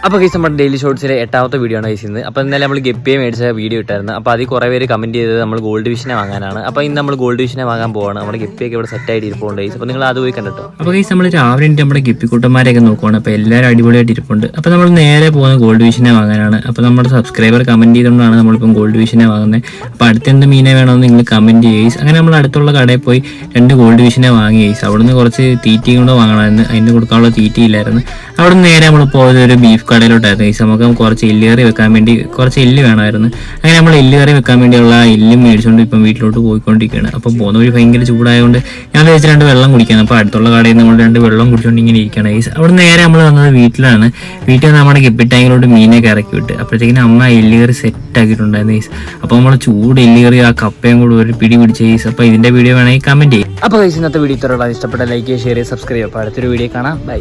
അപ്പോൾ ഗൈസ് നമ്മുടെ daily ഷോർട്സിലെ 8ാമത്തെ video ആണ് ഗൈസ് ഇന്ന്. അപ്പോൾ ഇന്നലെ നമ്മൾ ഗപ്പിയെ മേടിച്ച വീഡിയോ ഇട്ടായിരുന്നു. അപ്പോൾ അതിൽ കുറേ പേര് കമൻറ്റ് ചെയ്തത് നമ്മൾ ഗോൾഡ് വിഷനെ വാങ്ങാനാണ്. അപ്പോൾ ഇന്ന് നമ്മൾ ഗോൾഡ് വിഷനെ വാങ്ങാൻ പോവാണ്. നമ്മുടെ ഗപ്പിയൊക്കെ ഇവിടെ സെറ്റായിട്ട് ഇരിപ്പുണ്ട് ഗൈസ്. അപ്പോൾ നിങ്ങൾ അത് പോയി കണ്ടിട്ടോ. അപ്പോൾ ഗൈസ് നമ്മൾ രാവിലെ നമ്മുടെ ഗപ്പിക്കൂട്ടന്മാരെയൊക്കെ നോക്കുവാണ്. അപ്പോൾ എല്ലാവരും അടിപൊളിയായിട്ട് ഇരിപ്പുണ്ട്. അപ്പോൾ നമ്മൾ നേരെ പോകുന്ന ഗോൾഡ് വിഷനെ വാങ്ങാനാണ്. അപ്പോൾ നമ്മുടെ സബ്സ്ക്രൈബർ കമൻറ്റ് ചെയ്തുകൊണ്ടാണ് നമ്മളിപ്പം ഗോൾഡ് വിഷനെ വാങ്ങുന്നത്. അപ്പോൾ അടുത്തെന്ത് മീനെ വേണമെന്ന് നിങ്ങൾ കമൻറ്റ് ചെയ്യുക. അങ്ങനെ നമ്മൾ അടുത്തുള്ള കടയിൽ പോയി 2 ഗോൾഡ് വിഷനെ വാങ്ങി ഗൈസ്. അവിടെ നിന്ന് കുറച്ച് തീറ്റയും കൂടെ വാങ്ങണമായിരുന്നു. അതിന് കൊടുക്കാനുള്ള തീറ്റയില്ലായിരുന്നു. അവിടെ നിന്ന് നേരെ നമ്മൾ പോയത് ഒരു ബീഫ് കടയിലോട്ടായിരുന്നു ഗൈസ്. നമുക്ക് കുറച്ച് എല്ലുകറി വെക്കാൻ വേണ്ടി കുറച്ച് എല്ല് വേണമായിരുന്നു. അങ്ങനെ നമ്മൾ എല്ലുകറി വെക്കാൻ വേണ്ടിയുള്ള എല്ലും മേടിച്ചുകൊണ്ട് ഇപ്പം വീട്ടിലോട്ട് പോയിക്കൊണ്ടിരിക്കുകയാണ്. അപ്പോൾ പോകുന്ന വഴി ഭയങ്കര ചൂടായതുകൊണ്ട് ഞാൻ വിചാരിച്ച് 2 വെള്ളം കുടിക്കാൻ. അപ്പോൾ അടുത്തുള്ള കടയിൽ നമ്മൾ 2 വെള്ളം കുടിച്ചുകൊണ്ട് ഇങ്ങനെ ഇരിക്കുകയാണ് ഗൈസ്. അവിടെ നേരെ നമ്മൾ വന്നത് വീട്ടിലാണ്. വീട്ടിൽ നമ്മുടെ ഗപ്പി ടാങ്കിലോട്ട് മീനൊക്കെ ഇറക്കി വിട്ട് അപ്പോഴത്തേക്കിനും അമ്മ എല്ലുകറി സെറ്റ് ആക്കിയിട്ടുണ്ടായിരുന്നു ഗൈസ്. അപ്പോൾ നമ്മൾ ചൂട് എല്ലുകറി ആ കപ്പയും കൂടെ ഒരു പിടി പിടിച്ച ഗൈസ്. അപ്പോൾ ഇതിൻ്റെ വീഡിയോ വേണമെങ്കിൽ കമൻറ്റ് ചെയ്യും. അപ്പോൾ ഗൈസ് ഇന്നത്തെ വീഡിയോ ഇത്രയുള്ള ഇഷ്ടപ്പെട്ട ലൈക്ക് ചെയ്യുക, ഷെയർ ചെയ്യുക, സബ്സ്ക്രൈബ് ചെയ്യുക. അപ്പോൾ അടുത്തൊരു വീഡിയോ കാണാം. ബൈ.